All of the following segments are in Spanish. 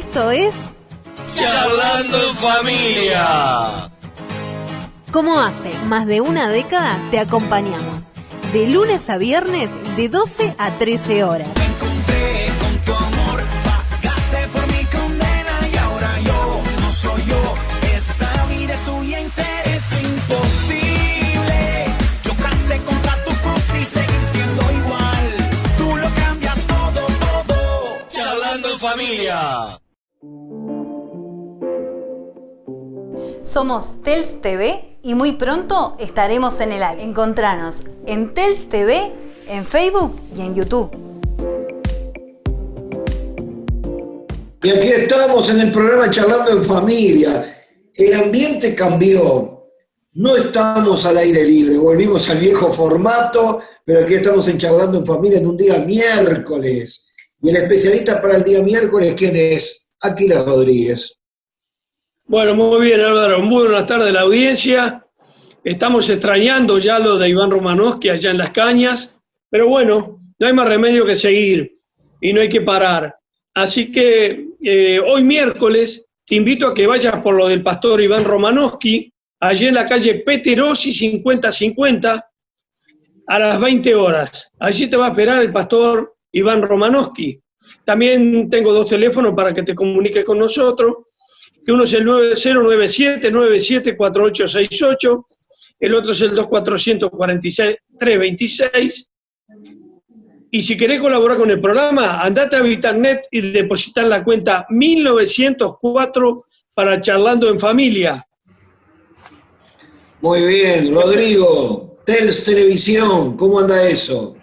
Esto es Charlando en Familia. Como hace más de una década te acompañamos, de lunes a viernes de 12 a 13 horas. Me encontré con tu amor, pagaste por mi condena y ahora yo no soy yo. Esta vida es tuya entera, es imposible. Yo casé contra tu cruz y seguir siendo igual. Tú lo cambias todo, todo. Charlando en Familia. Somos Tels TV y muy pronto estaremos en el aire. Encontranos en Tels TV, en Facebook y en YouTube. Y aquí estamos en el programa Charlando en Familia. El ambiente cambió. No estamos al aire libre, volvimos al viejo formato, pero aquí estamos en Charlando en Familia en un día miércoles. Y el especialista para el día miércoles, ¿quién es? Aquiles Rodríguez. Bueno, muy bien, Álvaro. Muy buenas tardes a la audiencia. Estamos extrañando ya lo de Iván Romanowski allá en Las Cañas, pero bueno, no hay más remedio que seguir y no hay que parar. Así que hoy miércoles te invito a que vayas por lo del pastor Iván Romanowski, allí en la calle Peterosi 5050, a las 20 horas. Allí te va a esperar el pastor Iván Romanowski. También tengo dos teléfonos para que te comuniques con nosotros, que uno es el 9097-974868, el otro es el 2446-326. Y si querés colaborar con el programa, andate a Internet y depositar la cuenta 1904 para Charlando en Familia. Muy bien, Rodrigo. Tels Televisión, ¿cómo anda eso?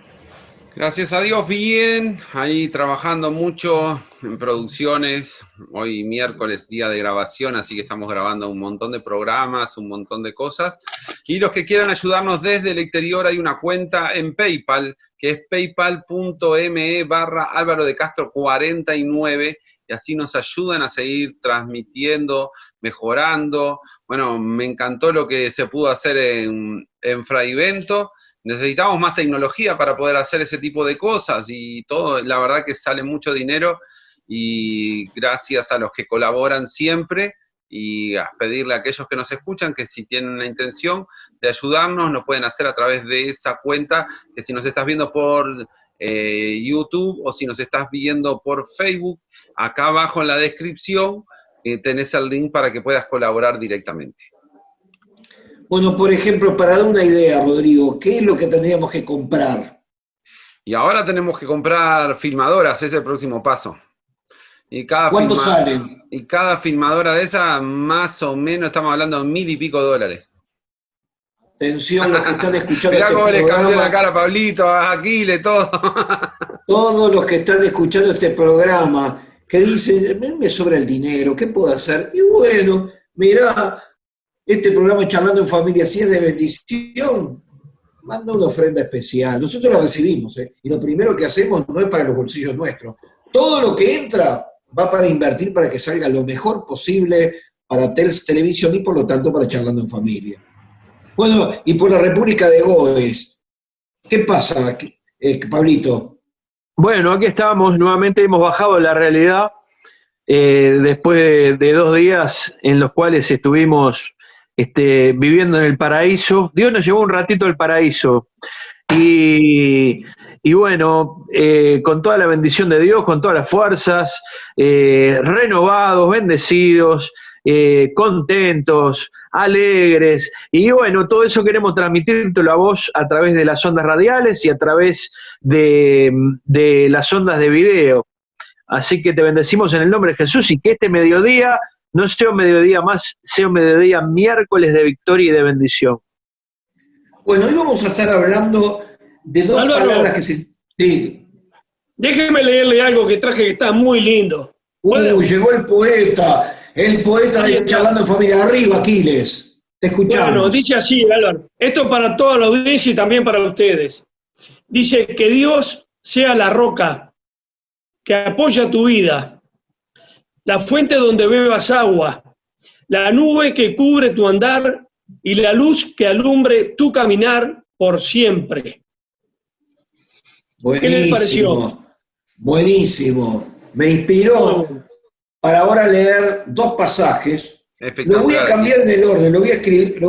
Gracias a Dios, bien, ahí trabajando mucho en producciones, hoy miércoles, día de grabación, así que estamos grabando un montón de programas, un montón de cosas, y los que quieran ayudarnos desde el exterior hay una cuenta en PayPal, que es paypal.me/Álvaro de Castro 49, y así nos ayudan a seguir transmitiendo, mejorando. Bueno, me encantó lo que se pudo hacer en Fraivento. Necesitamos más tecnología para poder hacer ese tipo de cosas y todo, la verdad que sale mucho dinero y gracias a los que colaboran siempre y a pedirle a aquellos que nos escuchan que si tienen la intención de ayudarnos, lo pueden hacer a través de esa cuenta, que si nos estás viendo por YouTube o si nos estás viendo por Facebook, acá abajo en la descripción tenés el link para que puedas colaborar directamente. Bueno, por ejemplo, para dar una idea, Rodrigo, ¿qué es lo que tendríamos que comprar? Y ahora tenemos que comprar filmadoras, ese es el próximo paso. Y ¿Cuánto salen? Y cada filmadora de esas, más o menos, estamos hablando de $1,000 y pico. Atención, los que están escuchando Mirá este cómo le cambió programa. la cara a Pablito, a Aquiles, todo. Todos los que están escuchando este programa, que dicen, me sobra el dinero, ¿qué puedo hacer? Y bueno, mirá, este programa Charlando en Familia, si es de bendición, manda una ofrenda especial. Nosotros la recibimos, y lo primero que hacemos no es para los bolsillos nuestros. Todo lo que entra va para invertir para que salga lo mejor posible para Tels Televisión y por lo tanto para Charlando en Familia. Bueno, y por la República de Goes, ¿qué pasa, Pablito? Bueno, aquí estamos, nuevamente hemos bajado la realidad después de 2 días en los cuales estuvimos viviendo en el paraíso. Dios nos llevó un ratito al paraíso y bueno, con toda la bendición de Dios, con todas las fuerzas, renovados, bendecidos, contentos, alegres, y bueno, todo eso queremos transmitírtelo a vos a través de las ondas radiales y a través de las ondas de video. Así que te bendecimos en el nombre de Jesús y que este mediodía no sea un mediodía más, sea un mediodía miércoles de victoria y de bendición. Bueno, hoy vamos a estar hablando de dos Álvaro, palabras que se... Sí. Déjeme leerle algo que traje que está muy lindo. Llegó el poeta de Charlando en Familia. Arriba, Aquiles, te escuchamos. Bueno, dice así, Álvaro, esto es para toda la audiencia y también para ustedes. Dice que Dios sea la roca que apoya tu vida, la fuente donde bebas agua, la nube que cubre tu andar y la luz que alumbre tu caminar por siempre. Buenísimo, ¿Qué les pareció? Buenísimo. Me inspiró para ahora leer dos pasajes. Espectacular. Lo voy a cambiar en el orden, lo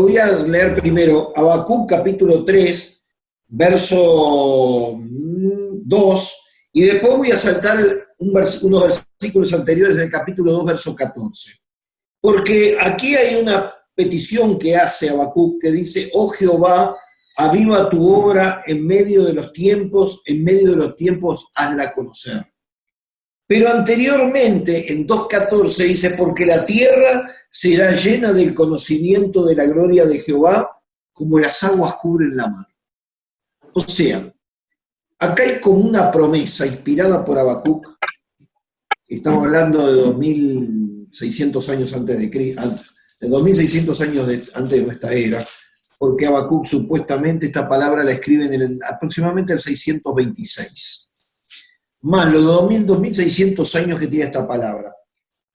voy a leer primero. Habacuc capítulo 3, verso 2, y después voy a saltar unos versículos anteriores del capítulo 2, verso 14. Porque aquí hay una petición que hace Habacuc que dice: oh Jehová, aviva tu obra en medio de los tiempos, hazla conocer. Pero anteriormente, en 2.14, dice: porque la tierra será llena del conocimiento de la gloria de Jehová, como las aguas cubren la mar. O sea, acá hay como una promesa inspirada por Habacuc. Estamos hablando de 2600 años antes de Cristo, de 2600 años antes de nuestra era, porque Habacuc supuestamente esta palabra la escribe aproximadamente el 626. Más los 2600 años que tiene esta palabra.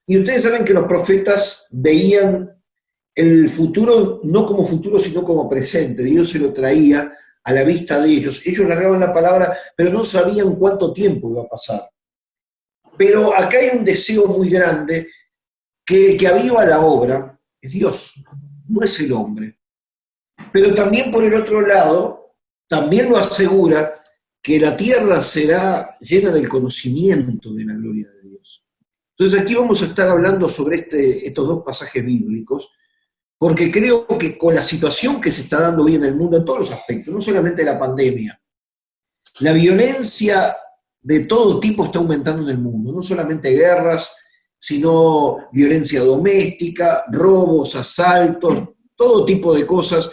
Y ustedes saben que los profetas veían el futuro no como futuro, sino como presente. Dios se lo traía a la vista de ellos. Ellos largaban la palabra, pero no sabían cuánto tiempo iba a pasar. Pero acá hay un deseo muy grande, que el que aviva la obra es Dios, no es el hombre. Pero también por el otro lado, también lo asegura que la tierra será llena del conocimiento de la gloria de Dios. Entonces aquí vamos a estar hablando sobre estos dos pasajes bíblicos, porque creo que con la situación que se está dando hoy en el mundo, en todos los aspectos, no solamente la pandemia, la violencia de todo tipo está aumentando en el mundo, no solamente guerras, sino violencia doméstica, robos, asaltos, todo tipo de cosas.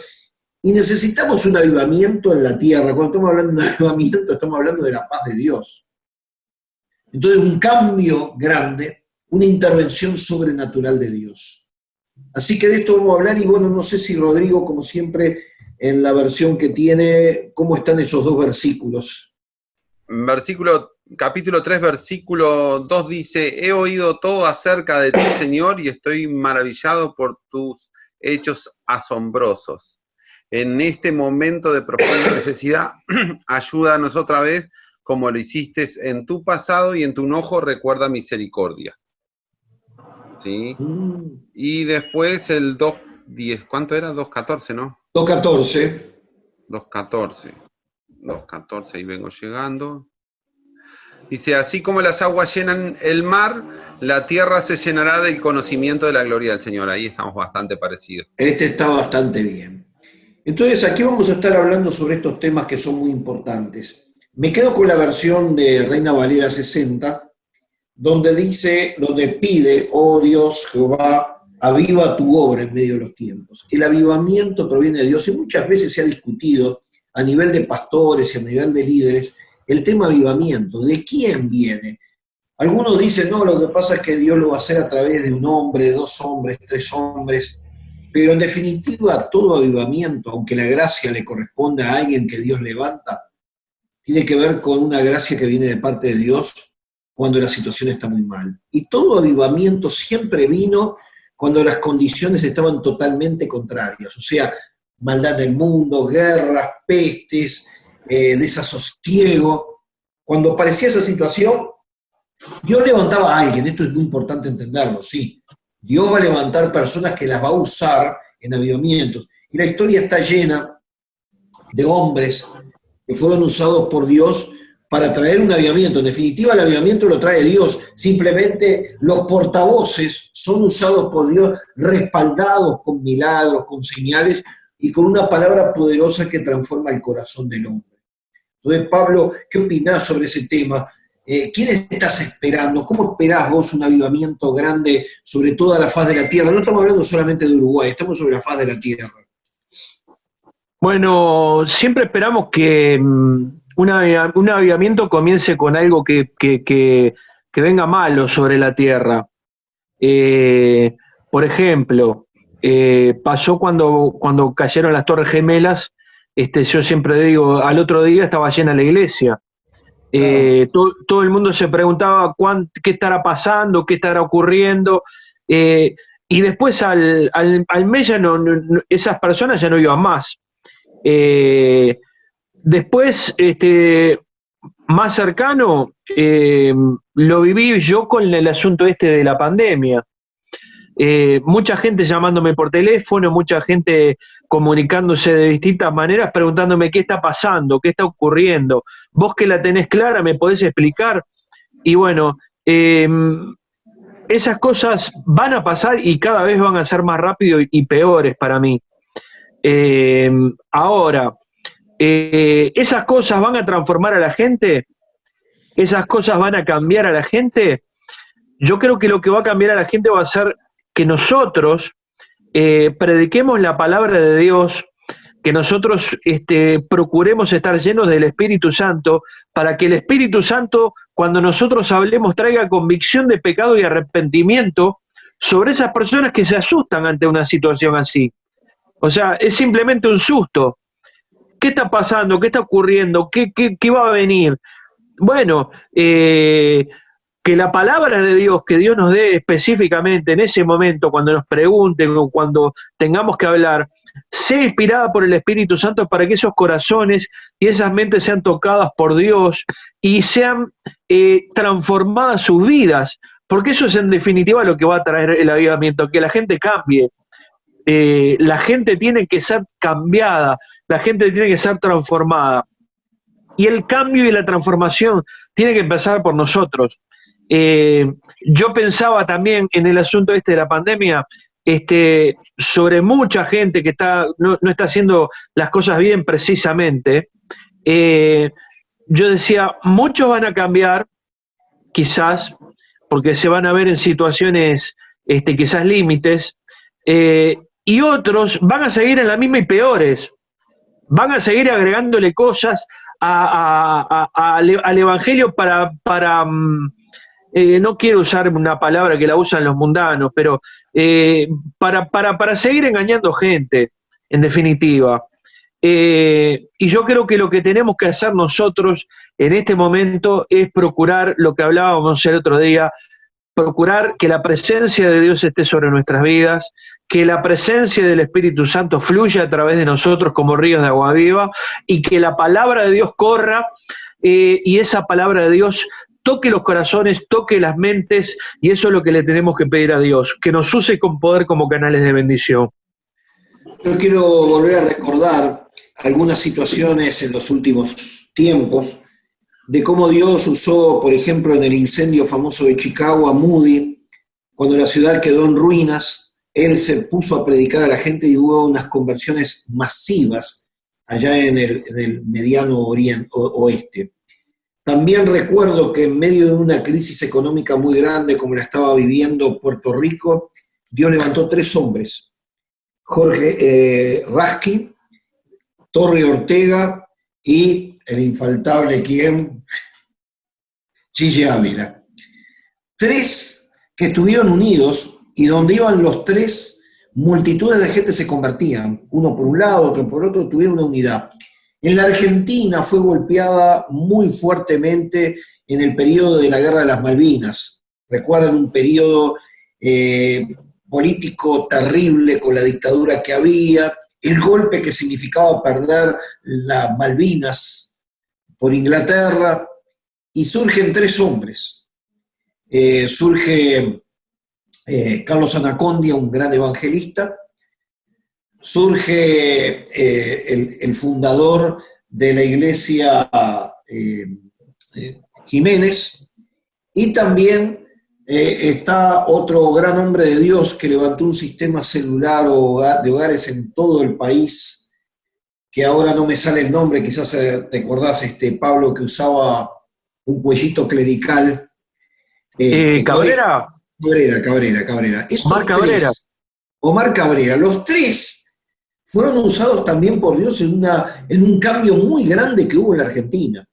Y necesitamos un avivamiento en la tierra. Cuando estamos hablando de un avivamiento, estamos hablando de la paz de Dios. Entonces, un cambio grande, una intervención sobrenatural de Dios. Así que de esto vamos a hablar, y bueno, no sé si Rodrigo, como siempre, en la versión que tiene, ¿cómo están esos dos versículos? Capítulo 3, versículo 2 dice: he oído todo acerca de ti, Señor, y estoy maravillado por tus hechos asombrosos. En este momento de profunda necesidad, ayúdanos otra vez, como lo hiciste en tu pasado, y en tu enojo recuerda misericordia. ¿Sí? Y después el 2.10, ¿cuánto era? 2.14, ¿no? 2.14. 2.14, ahí vengo llegando. Dice: así como las aguas llenan el mar, la tierra se llenará del conocimiento de la gloria del Señor. Ahí estamos bastante parecidos. Este está bastante bien. Entonces, aquí vamos a estar hablando sobre estos temas que son muy importantes. Me quedo con la versión de Reina Valera 60, donde pide: oh Dios, Jehová, aviva tu obra en medio de los tiempos. El avivamiento proviene de Dios, y muchas veces se ha discutido a nivel de pastores y a nivel de líderes el tema avivamiento. ¿De quién viene? Algunos dicen: no, lo que pasa es que Dios lo va a hacer a través de un hombre, 2 hombres, 3 hombres. Pero en definitiva, todo avivamiento, aunque la gracia le corresponda a alguien que Dios levanta, tiene que ver con una gracia que viene de parte de Dios cuando la situación está muy mal. Y todo avivamiento siempre vino cuando las condiciones estaban totalmente contrarias. O sea, maldad del mundo, guerras, pestes, desasosiego. Cuando aparecía esa situación, Dios levantaba a alguien. Esto es muy importante entenderlo, sí. Dios va a levantar personas que las va a usar en avivamientos. Y la historia está llena de hombres que fueron usados por Dios para traer un avivamiento. En definitiva, el avivamiento lo trae Dios. Simplemente los portavoces son usados por Dios, respaldados con milagros, con señales y con una palabra poderosa que transforma el corazón del hombre. Entonces, Pablo, ¿qué opinás sobre ese tema? ¿Quién estás esperando? ¿Cómo esperás vos un avivamiento grande sobre toda la faz de la tierra? No estamos hablando solamente de Uruguay, estamos sobre la faz de la tierra. Bueno, siempre esperamos que un avivamiento comience con algo que venga malo sobre la tierra. Por ejemplo, pasó cuando cayeron las Torres Gemelas. Yo siempre digo, al otro día estaba llena la iglesia. Todo el mundo se preguntaba qué estará pasando, qué estará ocurriendo, y después al mes ya esas personas ya no iban más. Después más cercano lo viví yo con el asunto de la pandemia. Mucha gente llamándome por teléfono, mucha gente comunicándose de distintas maneras, preguntándome qué está pasando, qué está ocurriendo. Vos que la tenés clara, ¿me podés explicar? Y bueno, esas cosas van a pasar y cada vez van a ser más rápido y peores para mí. Ahora, ¿esas cosas van a transformar a la gente? ¿Esas cosas van a cambiar a la gente? Yo creo que lo que va a cambiar a la gente va a ser que nosotros prediquemos la palabra de Dios, que nosotros procuremos estar llenos del Espíritu Santo, para que el Espíritu Santo, cuando nosotros hablemos, traiga convicción de pecado y arrepentimiento sobre esas personas que se asustan ante una situación así. O sea, es simplemente un susto. ¿Qué está pasando? ¿Qué está ocurriendo? ¿Qué va a venir? Bueno, que la palabra de Dios, que Dios nos dé específicamente en ese momento, cuando nos pregunten o cuando tengamos que hablar, sea inspirada por el Espíritu Santo para que esos corazones y esas mentes sean tocadas por Dios y sean transformadas sus vidas, porque eso es en definitiva lo que va a traer el avivamiento, que la gente cambie. La gente tiene que ser cambiada, la gente tiene que ser transformada. Y el cambio y la transformación tiene que empezar por nosotros. Yo pensaba también en el asunto de la pandemia, sobre mucha gente que no está haciendo las cosas bien precisamente. Yo decía, muchos van a cambiar, quizás, porque se van a ver en situaciones quizás límites, y otros van a seguir en la misma y peores. Van a seguir agregándole cosas al Evangelio para no quiero usar una palabra que la usan los mundanos, pero para seguir engañando gente, en definitiva. Y yo creo que lo que tenemos que hacer nosotros en este momento es procurar lo que hablábamos el otro día, procurar que la presencia de Dios esté sobre nuestras vidas, que la presencia del Espíritu Santo fluya a través de nosotros como ríos de agua viva y que la palabra de Dios corra y esa palabra de Dios toque los corazones, toque las mentes, y eso es lo que le tenemos que pedir a Dios, que nos use con poder como canales de bendición. Yo quiero volver a recordar algunas situaciones en los últimos tiempos de cómo Dios usó, por ejemplo, en el incendio famoso de Chicago a Moody, cuando la ciudad quedó en ruinas. Él se puso a predicar a la gente y hubo unas conversiones masivas allá en el mediano oeste. También recuerdo que en medio de una crisis económica muy grande como la estaba viviendo Puerto Rico, Dios levantó 3 hombres, Jorge Rasky, Torre Ortega y el infaltable ¿quién? Gigi Ávila. 3 que estuvieron unidos y donde iban los 3, multitudes de gente se convertían, uno por un lado, otro por otro, tuvieron una unidad. En la Argentina fue golpeada muy fuertemente en el periodo de la Guerra de las Malvinas. Recuerdan un periodo político terrible con la dictadura que había, el golpe que significaba perder las Malvinas por Inglaterra, y surgen 3 hombres. Surge Carlos Anacondia, un gran evangelista, surge el fundador de la iglesia Jiménez, y también está otro gran hombre de Dios que levantó un sistema celular de hogares en todo el país, que ahora no me sale el nombre, quizás te acordás, Pablo, que usaba un cuellito clerical. ¿Cabrera? Cabrera. Omar Cabrera. Omar Cabrera. Los 3 fueron usados también por Dios en un cambio muy grande que hubo en la Argentina.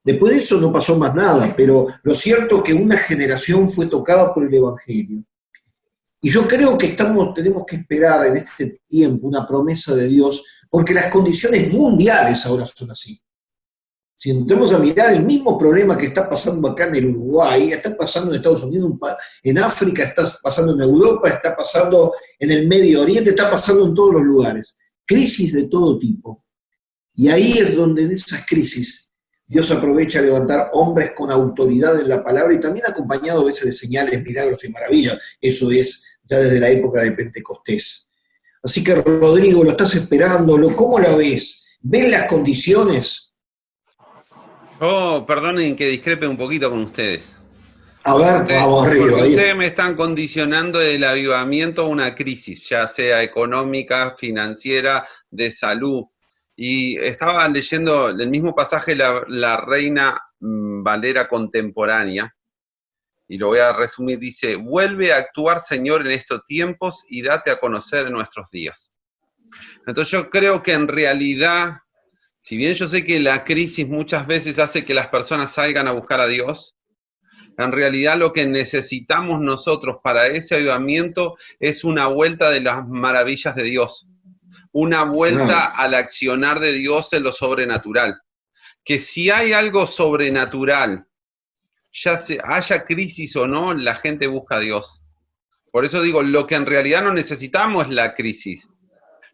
Después de eso no pasó más nada, pero lo cierto es que una generación fue tocada por el Evangelio. Y yo creo que tenemos que esperar en este tiempo una promesa de Dios, porque las condiciones mundiales ahora son así. Si entramos a mirar el mismo problema que está pasando acá en el Uruguay, está pasando en Estados Unidos, en África, está pasando en Europa, está pasando en el Medio Oriente, está pasando en todos los lugares. Crisis de todo tipo. Y ahí es donde en esas crisis Dios aprovecha a levantar hombres con autoridad en la palabra y también acompañado a veces de señales, milagros y maravillas. Eso es ya desde la época de Pentecostés. Así que, Rodrigo, lo estás esperando, ¿cómo la ves? ¿Ves las condiciones? Yo, perdonen que discrepe un poquito con ustedes. A ver, vamos arriba. Porque ustedes me están condicionando el avivamiento a una crisis, ya sea económica, financiera, de salud. Y estaba leyendo el mismo pasaje, la Reina Valera contemporánea, y lo voy a resumir, dice: vuelve a actuar, Señor, en estos tiempos y date a conocer en nuestros días. Entonces yo creo que en realidad, si bien yo sé que la crisis muchas veces hace que las personas salgan a buscar a Dios, en realidad lo que necesitamos nosotros para ese avivamiento es una vuelta de las maravillas de Dios, una vuelta al accionar de Dios en lo sobrenatural. Que si hay algo sobrenatural, haya crisis o no, la gente busca a Dios. Por eso digo, lo que en realidad no necesitamos es la crisis.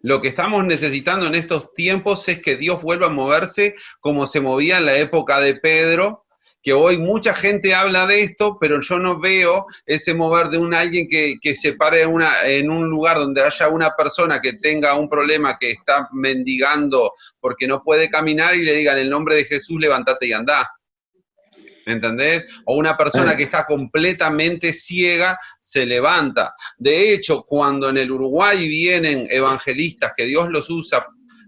Lo que estamos necesitando en estos tiempos es que Dios vuelva a moverse como se movía en la época de Pedro, que hoy mucha gente habla de esto, pero yo no veo ese mover de alguien que se pare en un lugar donde haya una persona que tenga un problema, que está mendigando porque no puede caminar y le digan: en el nombre de Jesús, levántate y andá. ¿Entendés? O una persona que está completamente ciega se levanta. De hecho, cuando en el Uruguay vienen evangelistas, que Dios los usa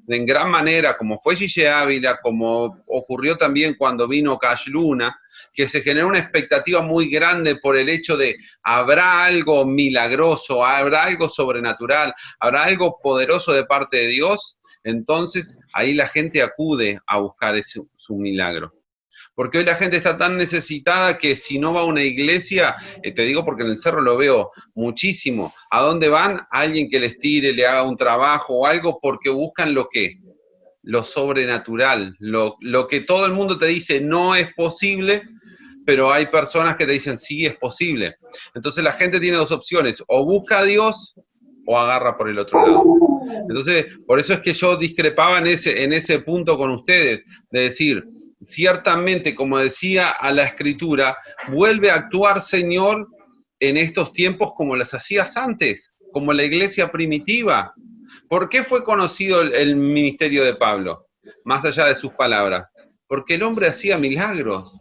en gran manera, como fue Gille Ávila, como ocurrió también cuando vino Cash Luna, que se generó una expectativa muy grande por el hecho de habrá algo milagroso, habrá algo sobrenatural, habrá algo poderoso de parte de Dios. Entonces ahí la gente acude a buscar su milagro. Porque hoy la gente está tan necesitada que si no va a una iglesia, te digo porque en el cerro lo veo muchísimo, ¿a dónde van? Alguien que les tire, le haga un trabajo o algo, porque buscan lo sobrenatural, lo que todo el mundo te dice no es posible, pero hay personas que te dicen sí es posible. Entonces la gente tiene dos opciones: o busca a Dios o agarra por el otro lado. Entonces, por eso es que yo discrepaba en ese punto con ustedes, de decir, ciertamente, como decía a la Escritura, vuelve a actuar, Señor, en estos tiempos como las hacías antes, como la iglesia primitiva. ¿Por qué fue conocido el ministerio de Pablo? Más allá de sus palabras. Porque el hombre hacía milagros.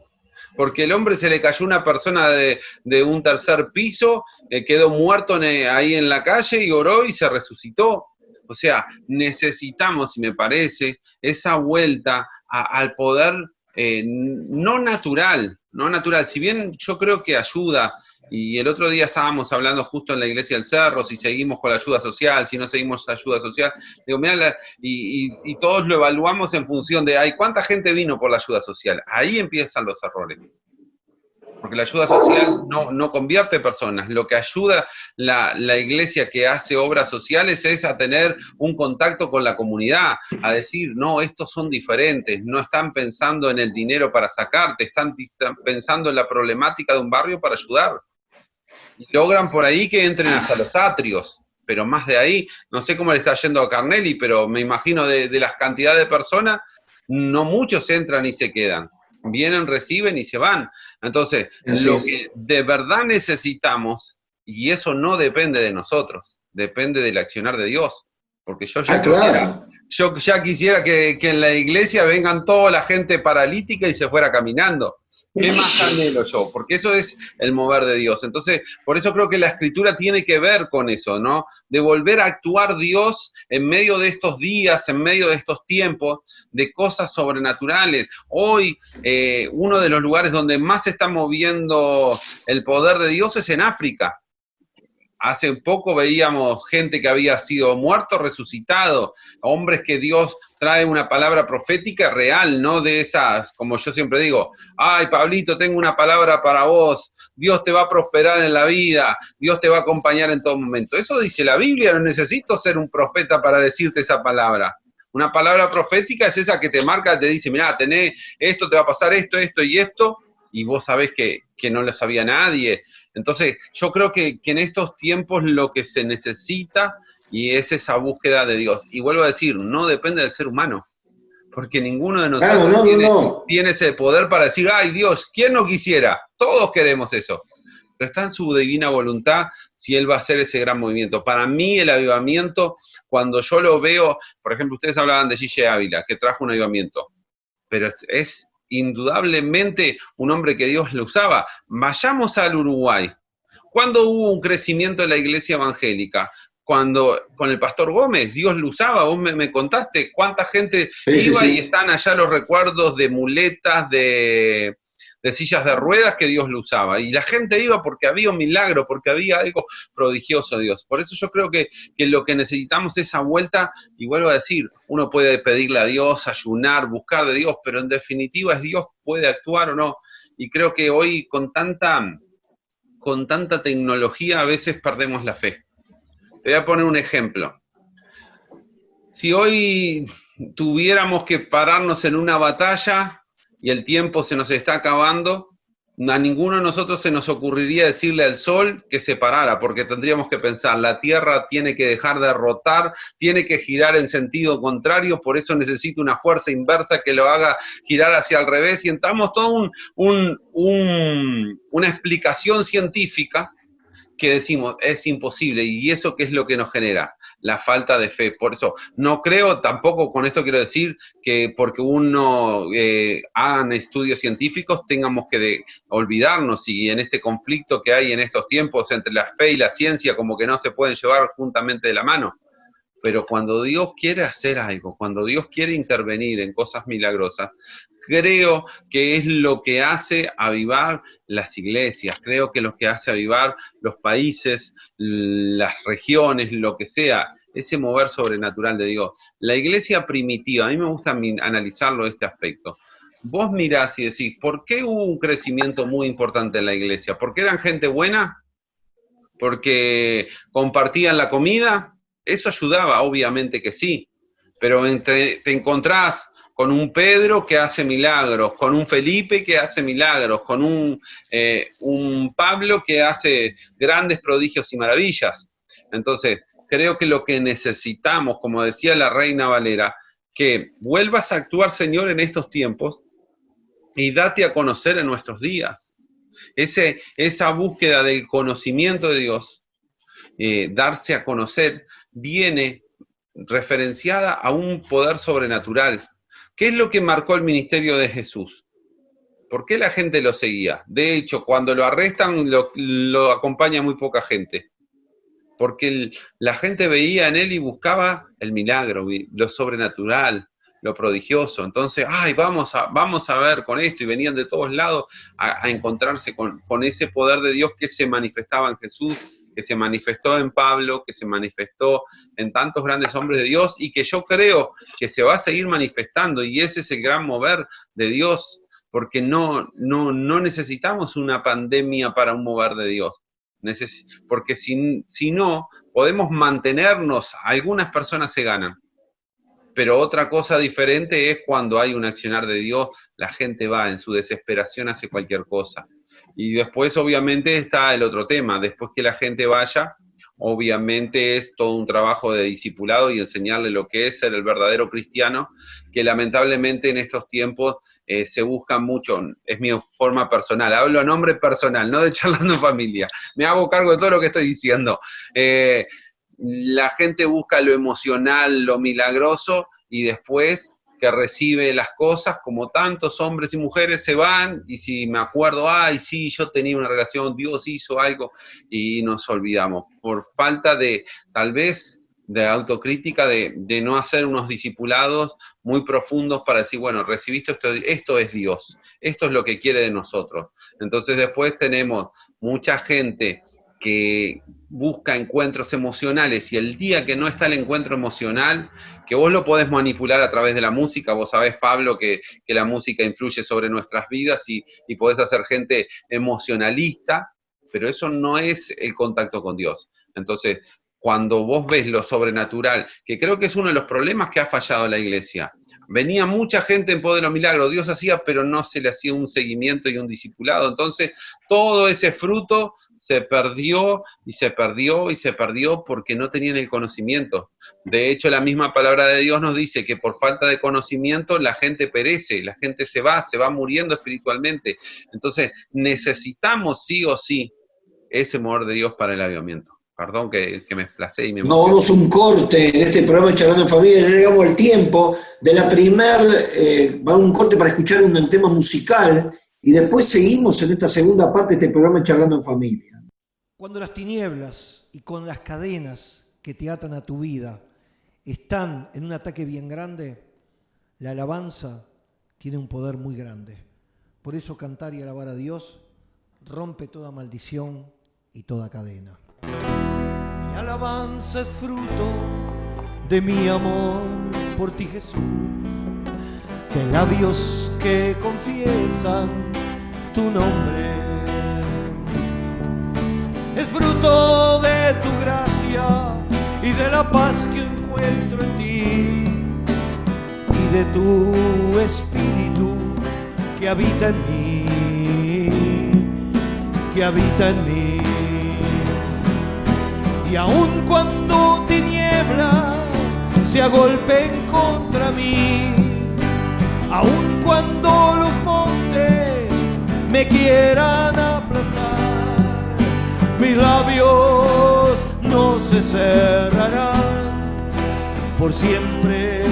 Porque el hombre se le cayó una persona de un tercer piso, quedó muerto ahí en la calle y oró y se resucitó. O sea, necesitamos, y me parece, esa vuelta al poder no natural. Si bien yo creo que ayuda, y el otro día estábamos hablando justo en la iglesia del Cerro, si seguimos con la ayuda social, si no seguimos ayuda social, digo, mirá, y todos lo evaluamos en función de, ¿cuánta gente vino por la ayuda social? Ahí empiezan los errores. Porque la ayuda social no convierte personas. Lo que ayuda la iglesia que hace obras sociales es a tener un contacto con la comunidad, a decir, no, estos son diferentes, no están pensando en el dinero para sacarte, están pensando en la problemática de un barrio para ayudar. Y logran por ahí que entren hasta los atrios. Pero más de ahí, no sé cómo le está yendo a Carnelli, pero me imagino de las cantidades de personas, no muchos entran y se quedan. Vienen, reciben y se van. Entonces, lo que de verdad necesitamos, y eso no depende de nosotros, depende del accionar de Dios. Porque yo ya quisiera que en la iglesia vengan toda la gente paralítica y se fuera caminando. ¿Qué más anhelo yo? Porque eso es el mover de Dios. Entonces, por eso creo que la Escritura tiene que ver con eso, ¿no? De volver a actuar Dios en medio de estos días, en medio de estos tiempos, de cosas sobrenaturales. Hoy, uno de los lugares donde más se está moviendo el poder de Dios es en África. Hace poco veíamos gente que había sido muerto, resucitado, hombres que Dios trae una palabra profética real, no de esas, como yo siempre digo, ay, Pablito, tengo una palabra para vos, Dios te va a prosperar en la vida, Dios te va a acompañar en todo momento. Eso dice la Biblia, no necesito ser un profeta para decirte esa palabra. Una palabra profética es esa que te marca, te dice, mirá, tenés esto, te va a pasar esto, esto y esto, y vos sabés que no lo sabía nadie. Entonces, yo creo que en estos tiempos lo que se necesita y es esa búsqueda de Dios. Y vuelvo a decir, no depende del ser humano, porque ninguno de Claro, nosotros tiene ese poder para decir, ay Dios, ¿quién no quisiera? Todos queremos eso. Pero está en su divina voluntad si Él va a hacer ese gran movimiento. Para mí el avivamiento, cuando yo lo veo, por ejemplo, ustedes hablaban de Gille Ávila, que trajo un avivamiento, pero es indudablemente un hombre que Dios le usaba. Vayamos al Uruguay. ¿Cuándo hubo un crecimiento de la iglesia evangélica? Cuando con el pastor Gómez, Dios lo usaba, vos me contaste cuánta gente iba y están allá los recuerdos de muletas, de sillas de ruedas que Dios lo usaba. Y la gente iba porque había un milagro, porque había algo prodigioso de Dios. Por eso yo creo que lo que necesitamos es esa vuelta, y vuelvo a decir, uno puede pedirle a Dios, ayunar, buscar de Dios, pero en definitiva es Dios, puede actuar o no. Y creo que hoy con tanta tecnología a veces perdemos la fe. Te voy a poner un ejemplo. Si hoy tuviéramos que pararnos en una batalla y el tiempo se nos está acabando, a ninguno de nosotros se nos ocurriría decirle al sol que se parara, porque tendríamos que pensar, la Tierra tiene que dejar de rotar, tiene que girar en sentido contrario, por eso necesita una fuerza inversa que lo haga girar hacia el revés, y entramos toda una explicación científica que decimos, es imposible, y eso ¿qué es lo que nos genera? La falta de fe. Por eso, no creo, tampoco con esto quiero decir que porque uno hagan estudios científicos tengamos que olvidarnos, y en este conflicto que hay en estos tiempos entre la fe y la ciencia, como que no se pueden llevar juntamente de la mano. Pero cuando Dios quiere hacer algo, cuando Dios quiere intervenir en cosas milagrosas, creo que es lo que hace avivar las iglesias, creo que lo que hace avivar los países, las regiones, lo que sea, ese mover sobrenatural de Dios. La iglesia primitiva, a mí me gusta analizarlo de este aspecto. Vos mirás y decís, ¿por qué hubo un crecimiento muy importante en la iglesia? ¿Porque eran gente buena? ¿Porque compartían la comida? Eso ayudaba, obviamente que sí, pero te encontrás con un Pedro que hace milagros, con un Felipe que hace milagros, con un Pablo que hace grandes prodigios y maravillas. Entonces, creo que lo que necesitamos, como decía la Reina Valera, que vuelvas a actuar, Señor, en estos tiempos y date a conocer en nuestros días. Esa búsqueda del conocimiento de Dios, darse a conocer, viene referenciada a un poder sobrenatural. ¿Qué es lo que marcó el ministerio de Jesús? ¿Por qué la gente lo seguía? De hecho, cuando lo arrestan, lo acompaña muy poca gente. Porque la gente veía en él y buscaba el milagro, lo sobrenatural, lo prodigioso. Entonces, vamos a ver con esto, y venían de todos lados a encontrarse con ese poder de Dios que se manifestaba en Jesús, que se manifestó en Pablo, que se manifestó en tantos grandes hombres de Dios, y que yo creo que se va a seguir manifestando, y ese es el gran mover de Dios, porque no necesitamos una pandemia para un mover de Dios. Porque si no, podemos mantenernos, algunas personas se ganan, pero otra cosa diferente es cuando hay un accionar de Dios, la gente va en su desesperación, hace cualquier cosa. Y después obviamente está el otro tema, después que la gente vaya, obviamente es todo un trabajo de discipulado y enseñarle lo que es ser el verdadero cristiano, que lamentablemente en estos tiempos se busca mucho, es mi forma personal, hablo a nombre personal, no de Charlando en Familia, me hago cargo de todo lo que estoy diciendo. La gente busca lo emocional, lo milagroso, y después que recibe las cosas, como tantos hombres y mujeres se van, y si me acuerdo, sí, yo tenía una relación, Dios hizo algo, y nos olvidamos, por falta de, tal vez, de autocrítica, de no hacer unos discipulados muy profundos para decir, bueno, recibiste esto es Dios, esto es lo que quiere de nosotros. Entonces después tenemos mucha gente que busca encuentros emocionales, y el día que no está el encuentro emocional, que vos lo podés manipular a través de la música, vos sabés, Pablo, que la música influye sobre nuestras vidas, y podés hacer gente emocionalista, pero eso no es el contacto con Dios. Entonces, cuando vos ves lo sobrenatural, que creo que es uno de los problemas que ha fallado la iglesia, venía mucha gente en pos de los milagros, Dios hacía, pero no se le hacía un seguimiento y un discipulado. Entonces, todo ese fruto se perdió y se perdió y se perdió porque no tenían el conocimiento. De hecho, la misma palabra de Dios nos dice que por falta de conocimiento la gente perece, la gente se va muriendo espiritualmente. Entonces, necesitamos sí o sí ese mover de Dios para el avivamiento. Perdón que me desplacé y me No, vamos a un corte en este programa Charlando en Familia, ya llegamos al tiempo de la va a un corte para escuchar un tema musical y después seguimos en esta segunda parte de este programa Charlando en Familia. Cuando las tinieblas y con las cadenas que te atan a tu vida están en un ataque bien grande, la alabanza tiene un poder muy grande. Por eso cantar y alabar a Dios rompe toda maldición y toda cadena. Mi alabanza es fruto de mi amor por ti, Jesús, de labios que confiesan tu nombre. Es fruto de tu gracia y de la paz que encuentro en ti y de tu espíritu que habita en mí, que habita en mí. Y aun cuando tinieblas se agolpen contra mí, aun cuando los montes me quieran aplastar, mis labios no se cerrarán, por siempre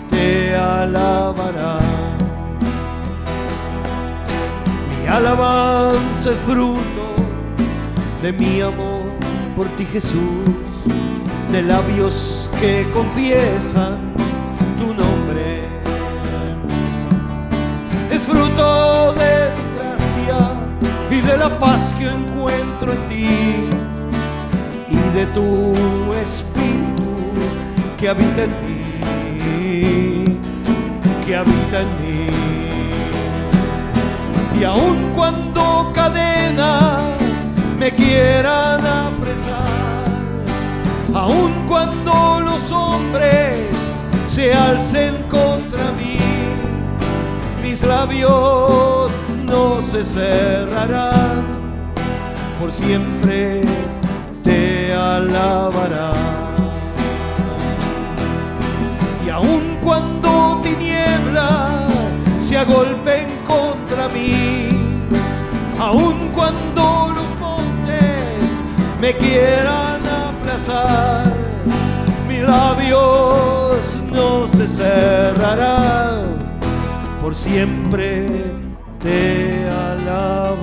te alabarán. Mi alabanza es fruto de mi amor por ti, Jesús, de labios que confiesan tu nombre. Es fruto de tu gracia y de la paz que encuentro en ti y de tu espíritu que habita en mí, que habita en mí. Y aun cuando cadenas me quieran apresar, aun cuando los hombres se alcen contra mí, mis labios no se cerrarán, por siempre te alabarán. Y aun cuando tinieblas se agolpen contra mí, aun cuando los me quieran aplazar, mis labios no se cerrarán, por siempre te alabarán.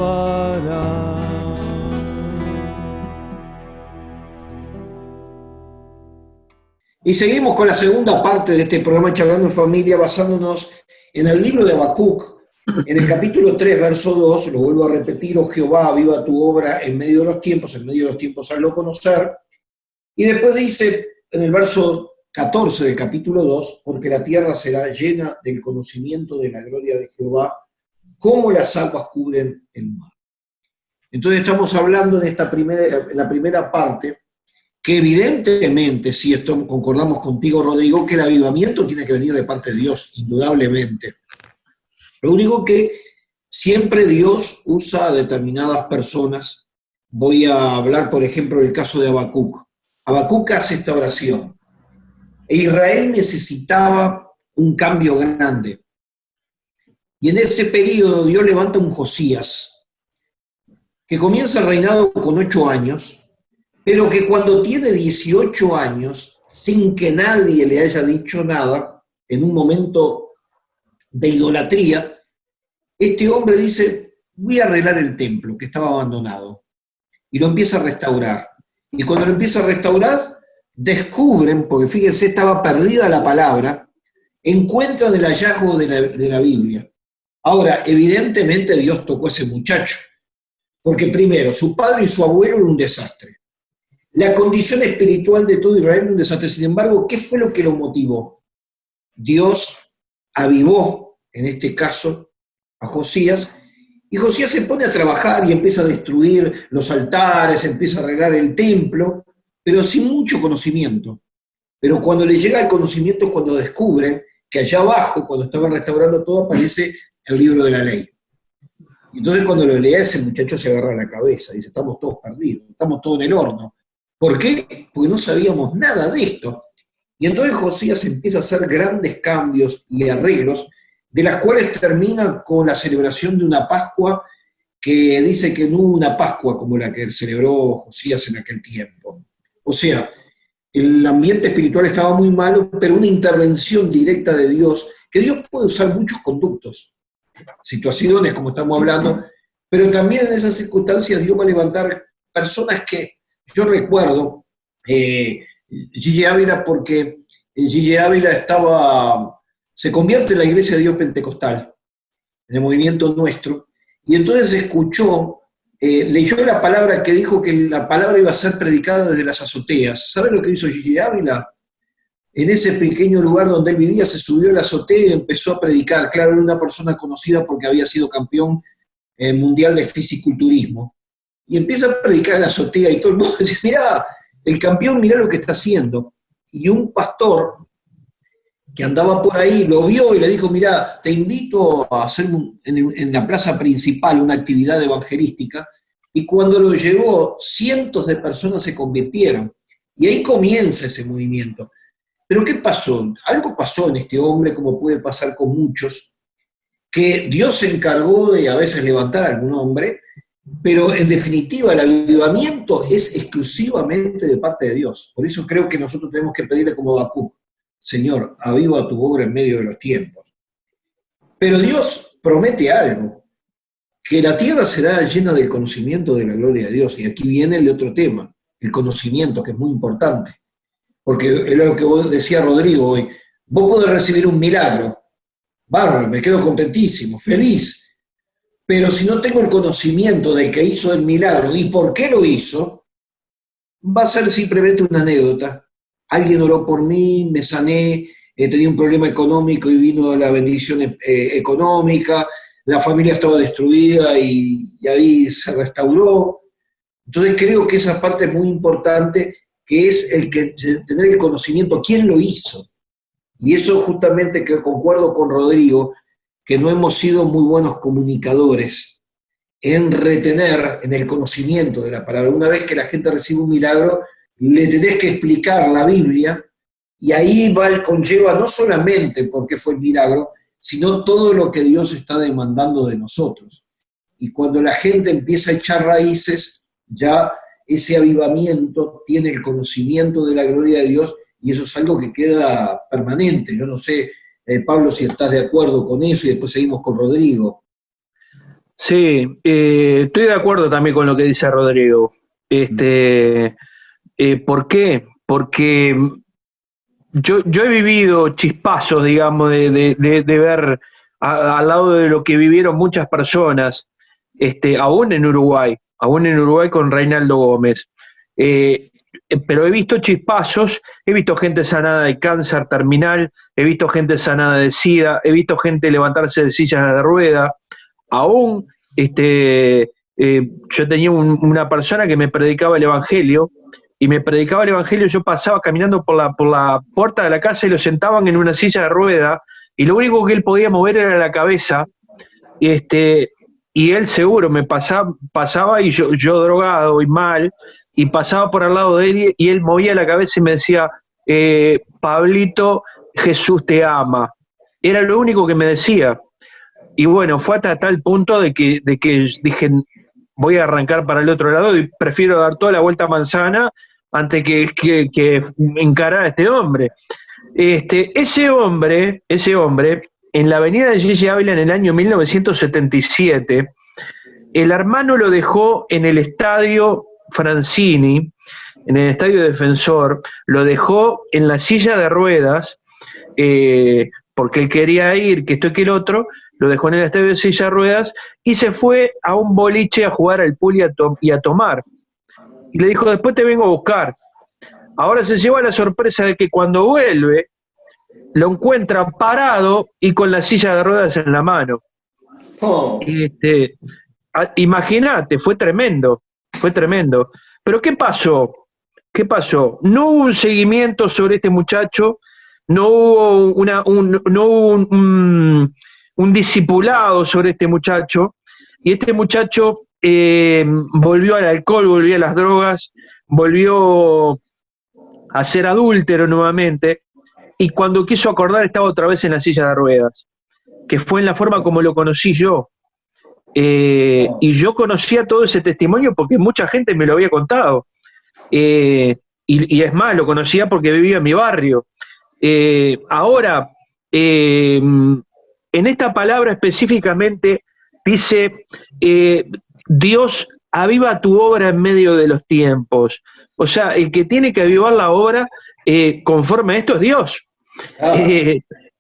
Y seguimos con la segunda parte de este programa Charlando en Familia, basándonos en el libro de Habacuc. En el capítulo 3, verso 2, lo vuelvo a repetir: oh Jehová, aviva tu obra en medio de los tiempos hazlo conocer. Y después dice, en el verso 14 del capítulo 2, porque la tierra será llena del conocimiento de la gloria de Jehová, como las aguas cubren el mar. Entonces estamos hablando en la primera parte, que evidentemente, si esto concordamos contigo, Rodrigo, que el avivamiento tiene que venir de parte de Dios, indudablemente. Lo único que siempre Dios usa a determinadas personas. Voy a hablar, por ejemplo, del caso de Habacuc. Habacuc hace esta oración. E Israel necesitaba un cambio grande. Y en ese periodo Dios levanta un Josías, que comienza el reinado con 8 años, pero que cuando tiene 18 años, sin que nadie le haya dicho nada, en un momento de idolatría, este hombre dice: voy a arreglar el templo que estaba abandonado, y lo empieza a restaurar. Y cuando lo empieza a restaurar, descubren, porque fíjense, estaba perdida la palabra, encuentran el hallazgo de la Biblia. Ahora, evidentemente Dios tocó a ese muchacho, porque primero, su padre y su abuelo eran un desastre. La condición espiritual de todo Israel era un desastre. Sin embargo, ¿qué fue lo que lo motivó? Dios avivó, en este caso, a Josías, y Josías se pone a trabajar y empieza a destruir los altares, empieza a arreglar el templo, pero sin mucho conocimiento. Pero cuando le llega el conocimiento es cuando descubren que allá abajo, cuando estaban restaurando todo, aparece el libro de la ley. Entonces cuando lo lees, el muchacho se agarra la cabeza, dice, estamos todos perdidos, estamos todos en el horno. ¿Por qué? Porque no sabíamos nada de esto. Y entonces Josías empieza a hacer grandes cambios y arreglos, de las cuales termina con la celebración de una Pascua que dice que no hubo una Pascua como la que celebró Josías en aquel tiempo. O sea, el ambiente espiritual estaba muy malo, pero una intervención directa de Dios, que Dios puede usar muchos conductos, situaciones como estamos hablando, pero también en esas circunstancias Dios va a levantar personas que yo recuerdo, Gigi Ávila, porque Gigi Ávila se convierte en la Iglesia de Dios Pentecostal, en el movimiento nuestro, y entonces escuchó, leyó la palabra que dijo que la palabra iba a ser predicada desde las azoteas. ¿Saben lo que hizo Gigi Ávila? En ese pequeño lugar donde él vivía, se subió a la azotea y empezó a predicar. Claro, era una persona conocida porque había sido campeón mundial de fisiculturismo. Y empieza a predicar en la azotea y todo el mundo dice, mirá, el campeón, mirá lo que está haciendo. Y un pastor que andaba por ahí lo vio y le dijo, mirá, te invito a hacer en la plaza principal una actividad evangelística. Y cuando lo llevó, cientos de personas se convirtieron. Y ahí comienza ese movimiento. Pero ¿qué pasó? Algo pasó en este hombre, como puede pasar con muchos, que Dios se encargó de a veces levantar a algún hombre, pero en definitiva el avivamiento es exclusivamente de parte de Dios. Por eso creo que nosotros tenemos que pedirle como Habacuc, Señor, aviva tu obra en medio de los tiempos. Pero Dios promete algo, que la tierra será llena del conocimiento de la gloria de Dios. Y aquí viene el otro tema, el conocimiento, que es muy importante. Porque es lo que vos decía Rodrigo hoy, vos podés recibir un milagro, bárbaro, me quedo contentísimo, feliz, pero si no tengo el conocimiento del que hizo el milagro y por qué lo hizo, va a ser simplemente una anécdota. Alguien oró por mí, me sané, tenía un problema económico y vino la bendición económica, la familia estaba destruida y ahí se restauró. Entonces creo que esa parte es muy importante, que es tener el conocimiento, quién lo hizo. Y eso justamente que concuerdo con Rodrigo, que no hemos sido muy buenos comunicadores en retener en el conocimiento de la palabra. Una vez que la gente recibe un milagro, le tenés que explicar la Biblia, y ahí conlleva no solamente por qué fue el milagro, sino todo lo que Dios está demandando de nosotros. Y cuando la gente empieza a echar raíces, ya ese avivamiento tiene el conocimiento de la gloria de Dios, y eso es algo que queda permanente. Yo no sé, Pablo, si estás de acuerdo con eso, y después seguimos con Rodrigo. Sí, estoy de acuerdo también con lo que dice Rodrigo. ¿Por qué? Porque yo he vivido chispazos, digamos, de ver al lado de lo que vivieron muchas personas, aún en Uruguay con Reinaldo Gómez. Pero he visto chispazos, he visto gente sanada de cáncer terminal, he visto gente sanada de SIDA, he visto gente levantarse de sillas de rueda. Aún yo tenía una persona que me predicaba el Evangelio, yo pasaba caminando por la puerta de la casa y lo sentaban en una silla de rueda, y lo único que él podía mover era la cabeza, y él seguro me pasaba y yo drogado y mal, y pasaba por al lado de él y él movía la cabeza y me decía, Pablito, Jesús te ama. Era lo único que me decía. Y bueno, fue hasta tal punto de que dije, voy a arrancar para el otro lado y prefiero dar toda la vuelta a manzana antes que encarar a este hombre. Ese hombre, en la avenida de Gigi Ávila en el año 1977, el hermano lo dejó en el estadio Francini, en el estadio Defensor, lo dejó en la silla de ruedas, porque él quería ir, que esto y que el otro, lo dejó en el estadio de silla de ruedas y se fue a un boliche a jugar al pool y a tomar. Y le dijo, después te vengo a buscar. Ahora se lleva la sorpresa de que cuando vuelve, lo encuentra parado y con la silla de ruedas en la mano. Oh. Imagínate, fue tremendo. Pero ¿qué pasó? No hubo un seguimiento sobre este muchacho, no hubo, no hubo un discipulado sobre este muchacho, y este muchacho volvió al alcohol, volvió a las drogas, volvió a ser adúltero nuevamente, y cuando quiso acordar estaba otra vez en la silla de ruedas, que fue en la forma como lo conocí yo. Y yo conocía todo ese testimonio porque mucha gente me lo había contado. Y es más, lo conocía porque vivía en mi barrio. Ahora, en esta palabra específicamente dice, Dios aviva tu obra en medio de los tiempos. O sea, el que tiene que avivar la obra conforme a esto es Dios.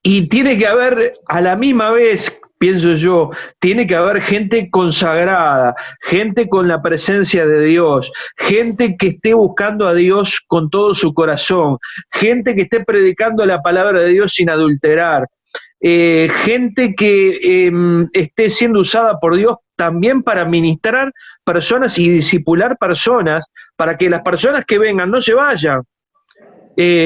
Y tiene que haber a la misma vez, pienso yo, tiene que haber gente consagrada, gente con la presencia de Dios, gente que esté buscando a Dios con todo su corazón, gente que esté predicando la palabra de Dios sin adulterar, gente que esté siendo usada por Dios también para ministrar personas y discipular personas, para que las personas que vengan no se vayan,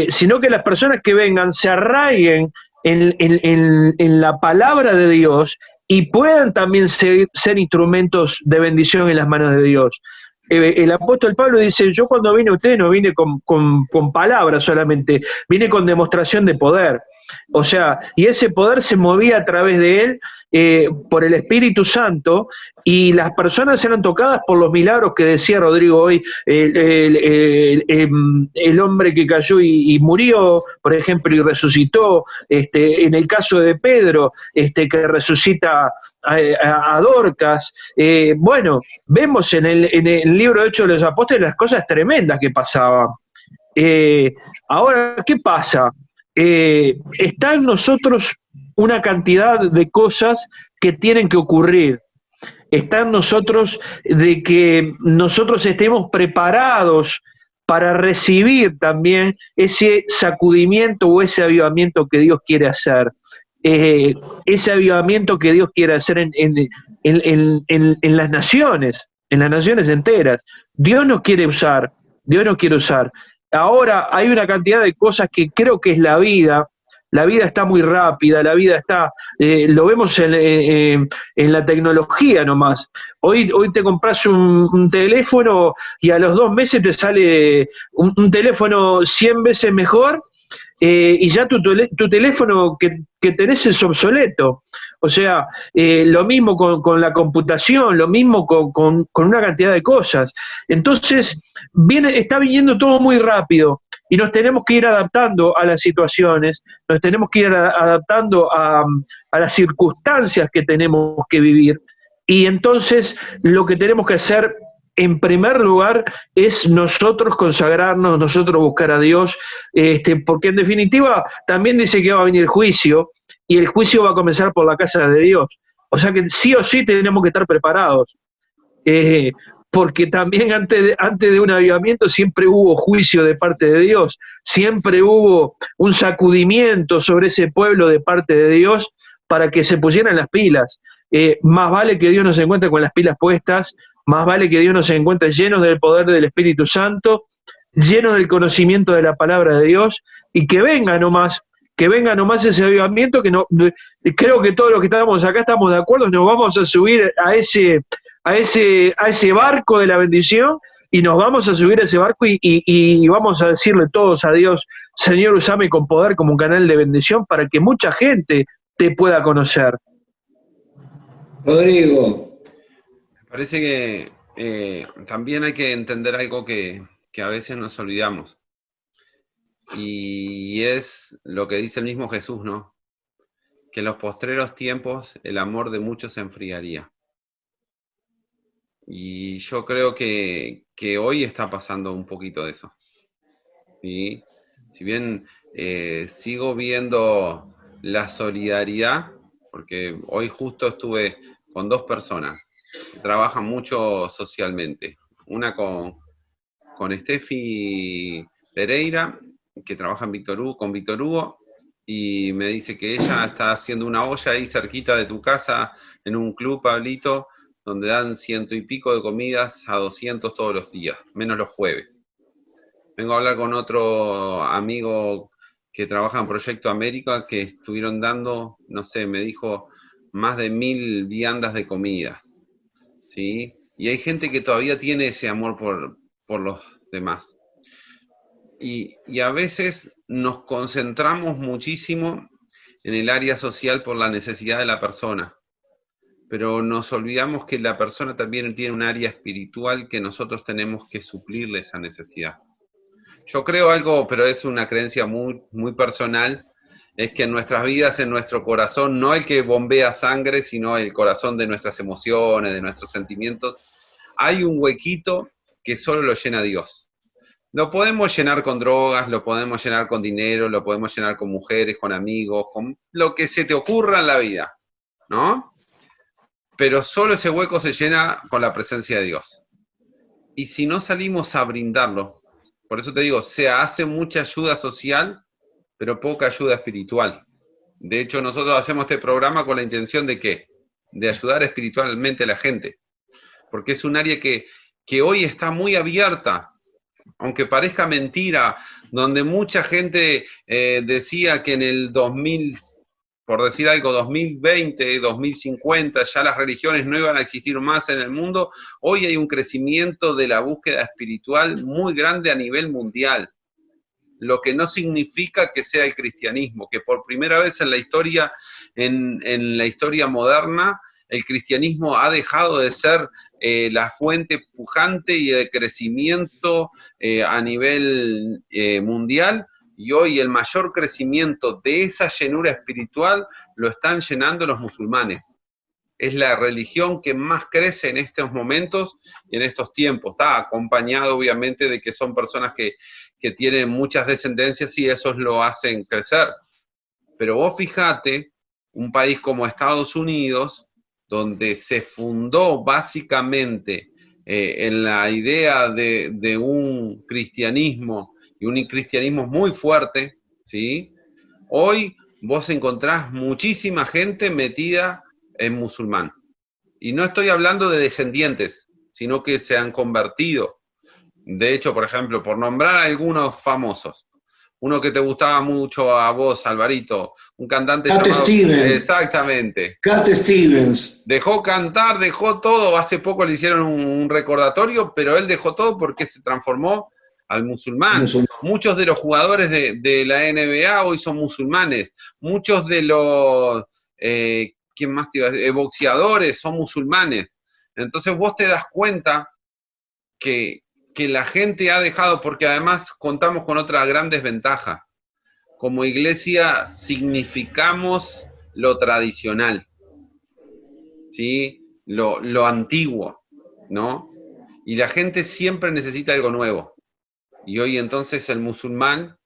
sino que las personas que vengan se arraiguen en la palabra de Dios y puedan también ser instrumentos de bendición en las manos de Dios. El apóstol Pablo dice, yo cuando vine a ustedes no vine con palabras solamente, vine con demostración de poder. O sea, y ese poder se movía a través de él por el Espíritu Santo, y las personas eran tocadas por los milagros que decía Rodrigo hoy, el hombre que cayó y murió, por ejemplo, y resucitó, en el caso de Pedro, que resucita a Dorcas. Bueno, vemos en el libro de Hechos de los Apóstoles las cosas tremendas que pasaban. Ahora, ¿qué pasa? Está en nosotros una cantidad de cosas que tienen que ocurrir. Está en nosotros de que nosotros estemos preparados para recibir también ese sacudimiento o ese avivamiento que Dios quiere hacer. Ese avivamiento que Dios quiere hacer en las naciones enteras. Dios nos quiere usar, Dios nos quiere usar. Ahora hay una cantidad de cosas que creo que es la vida. La vida está muy rápida, la vida está, lo vemos en la tecnología nomás. Hoy te compras un teléfono y a los 2 meses te sale un teléfono 100 veces mejor, y ya tu teléfono que tenés es obsoleto. O sea, lo mismo con la computación, lo mismo con una cantidad de cosas. Entonces, está viniendo todo muy rápido y nos tenemos que ir adaptando a las situaciones, nos tenemos que ir adaptando a las circunstancias que tenemos que vivir. Y entonces, lo que tenemos que hacer, en primer lugar, es nosotros consagrarnos, nosotros buscar a Dios, porque en definitiva también dice que va a venir el juicio, y el juicio va a comenzar por la casa de Dios. O sea que sí o sí tenemos que estar preparados, porque también antes de un avivamiento siempre hubo juicio de parte de Dios, siempre hubo un sacudimiento sobre ese pueblo de parte de Dios para que se pusieran las pilas. Más vale que Dios nos encuentre con las pilas puestas, más vale que Dios nos encuentre llenos del poder del Espíritu Santo, llenos del conocimiento de la palabra de Dios, y que venga nomás ese avivamiento, que no, creo que todos los que estamos acá estamos de acuerdo, nos vamos a subir a ese barco de la bendición, y nos vamos a subir a ese barco y vamos a decirle todos a Dios, Señor, usame con poder como un canal de bendición para que mucha gente te pueda conocer. Rodrigo. Me parece que también hay que entender algo que a veces nos olvidamos. Y es lo que dice el mismo Jesús, ¿no? Que en los postreros tiempos el amor de muchos se enfriaría. Y yo creo que hoy está pasando un poquito de eso. ¿Sí? Si bien sigo viendo la solidaridad, porque hoy justo estuve con 2 personas que trabajan mucho socialmente. Una con Steffi Pereira, que trabaja con Víctor Hugo, y me dice que ella está haciendo una olla ahí cerquita de tu casa, en un club, Pablito, donde dan 100 y pico de comidas a 200 todos los días, menos los jueves. Vengo a hablar con otro amigo que trabaja en Proyecto América, que estuvieron dando, no sé, me dijo, más de 1000 viandas de comida, ¿sí? Y hay gente que todavía tiene ese amor por los demás. Y a veces nos concentramos muchísimo en el área social por la necesidad de la persona, pero nos olvidamos que la persona también tiene un área espiritual que nosotros tenemos que suplirle esa necesidad. Yo creo algo, pero es una creencia muy, muy personal, es que en nuestras vidas, en nuestro corazón, no el que bombea sangre, sino el corazón de nuestras emociones, de nuestros sentimientos, hay un huequito que solo lo llena Dios. Lo podemos llenar con drogas, lo podemos llenar con dinero, lo podemos llenar con mujeres, con amigos, con lo que se te ocurra en la vida, ¿no? Pero solo ese hueco se llena con la presencia de Dios. Y si no salimos a brindarlo, por eso te digo, se hace mucha ayuda social, pero poca ayuda espiritual. De hecho, nosotros hacemos este programa con la intención de ¿qué? De ayudar espiritualmente a la gente. Porque es un área que hoy está muy abierta, aunque parezca mentira, donde mucha gente decía que en el 2000, por decir algo, 2020, 2050, ya las religiones no iban a existir más en el mundo. Hoy hay un crecimiento de la búsqueda espiritual muy grande a nivel mundial. Lo que no significa que sea el cristianismo, que por primera vez en la historia, en la historia moderna, el cristianismo ha dejado de ser la fuente pujante y de crecimiento a nivel mundial, y hoy el mayor crecimiento de esa llenura espiritual lo están llenando los musulmanes. Es la religión que más crece en estos momentos y en estos tiempos. Está acompañado obviamente de que son personas que tienen muchas descendencias y esos lo hacen crecer. Pero vos fijate, un país como Estados Unidos, donde se fundó básicamente en la idea de un cristianismo, y un cristianismo muy fuerte, ¿sí? Hoy vos encontrás muchísima gente metida en musulmán. Y no estoy hablando de descendientes, sino que se han convertido. De hecho, por ejemplo, por nombrar a algunos famosos, uno que te gustaba mucho a vos, Alvarito, un cantante Cat llamado... Stevens. Exactamente. Cat Stevens. Dejó cantar, dejó todo. Hace poco le hicieron un recordatorio, pero él dejó todo porque se transformó al musulmán. Muchos de los jugadores de la NBA hoy son musulmanes. Muchos de los ¿quién más te iba a decir? Boxeadores son musulmanes. Entonces vos te das cuenta que la gente ha dejado, porque además contamos con otra gran desventaja. Como iglesia significamos lo tradicional, ¿sí? Lo antiguo, ¿no? Y la gente siempre necesita algo nuevo. Y hoy entonces el musulmán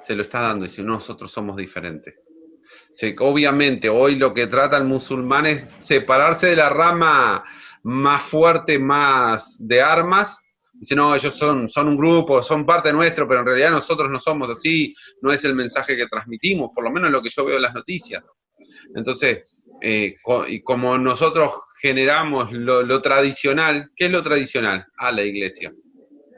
se lo está dando y dice, nosotros somos diferentes. Obviamente hoy lo que trata el musulmán es separarse de la rama más fuerte, más de armas. Dice, no, ellos son un grupo, son parte nuestro, pero en realidad nosotros no somos así, no es el mensaje que transmitimos, por lo menos lo que yo veo en las noticias. Entonces, y como nosotros generamos lo tradicional, ¿qué es lo tradicional? A la iglesia.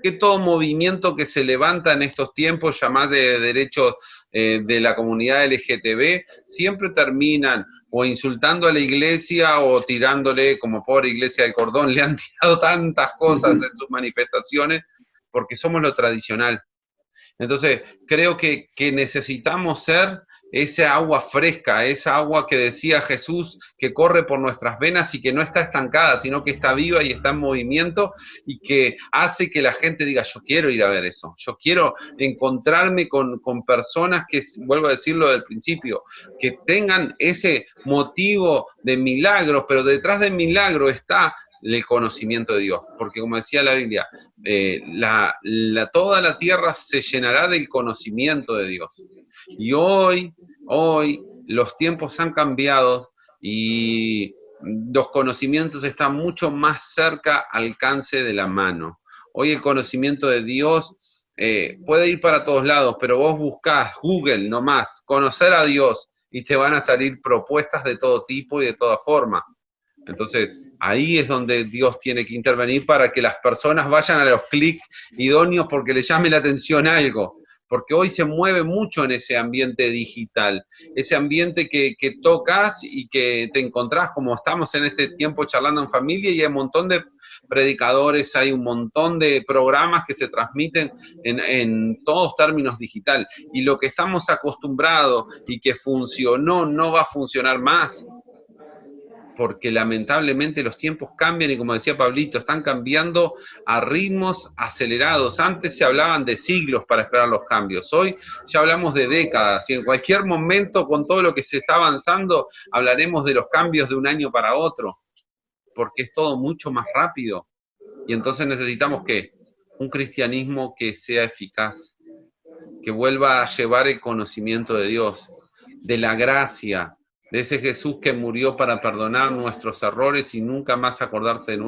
Que todo movimiento que se levanta en estos tiempos, llamados de derechos de la comunidad LGTB, siempre terminan o insultando a la iglesia o tirándole, como pobre iglesia de Cordón, le han tirado tantas cosas en sus manifestaciones, porque somos lo tradicional. Entonces, creo que necesitamos ser esa agua fresca, esa agua que decía Jesús, que corre por nuestras venas y que no está estancada, sino que está viva y está en movimiento y que hace que la gente diga, yo quiero ir a ver eso, yo quiero encontrarme con personas que, vuelvo a decirlo del principio, que tengan ese motivo de milagros, pero detrás del milagro está el conocimiento de Dios, porque como decía la Biblia, toda la tierra se llenará del conocimiento de Dios. Y hoy los tiempos han cambiado y los conocimientos están mucho más cerca al alcance de la mano. Hoy el conocimiento de Dios puede ir para todos lados, pero vos buscás Google nomás, conocer a Dios, y te van a salir propuestas de todo tipo y de toda forma. Entonces, ahí es donde Dios tiene que intervenir para que las personas vayan a los clics idóneos porque les llame la atención algo. porque hoy se mueve mucho en ese ambiente digital, ese ambiente que tocas y que te encontrás, como estamos en este tiempo charlando en familia, y hay un montón de predicadores, hay un montón de programas que se transmiten en todos términos digital, y lo que estamos acostumbrados y que funcionó no va a funcionar más, porque lamentablemente los tiempos cambian y, como decía Pablito, están cambiando a ritmos acelerados. Antes se hablaban de siglos para esperar los cambios, hoy ya hablamos de décadas, y en cualquier momento, con todo lo que se está avanzando, hablaremos de los cambios de un año para otro, porque es todo mucho más rápido. Y entonces necesitamos ¿qué? Un cristianismo que sea eficaz, que vuelva a llevar el conocimiento de Dios, de la gracia, de ese Jesús que murió para perdonar nuestros errores y nunca más acordarse de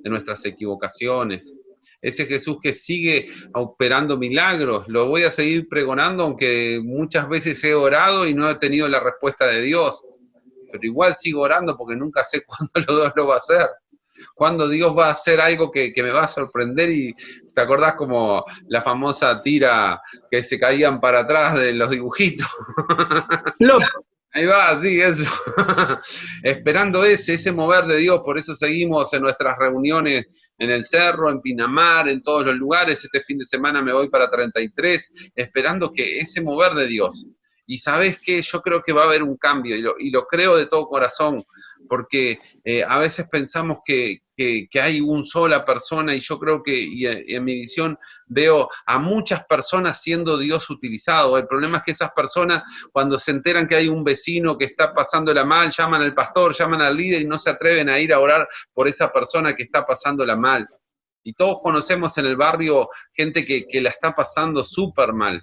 nuestras equivocaciones. Ese Jesús que sigue operando milagros. Lo voy a seguir pregonando, aunque muchas veces he orado y no he tenido la respuesta de Dios. Pero igual sigo orando porque nunca sé cuándo Dios lo va a hacer. Cuándo Dios va a hacer algo que me va a sorprender. Y ¿te acordás como la famosa tira que se caían para atrás de los dibujitos? Ahí va, sí, eso. Esperando ese mover de Dios. Por eso seguimos en nuestras reuniones en el Cerro, en Pinamar, en todos los lugares. Este fin de semana me voy para 33, esperando que ese mover de Dios. Y ¿sabés qué? Yo creo que va a haber un cambio, y lo creo de todo corazón, porque a veces pensamos que hay una sola persona, y yo creo que, y en mi visión, veo a muchas personas siendo Dios utilizado. El problema es que esas personas, cuando se enteran que hay un vecino que está pasándola mal, llaman al pastor, llaman al líder, y no se atreven a ir a orar por esa persona que está pasándola mal. Y todos conocemos en el barrio gente que la está pasando súper mal.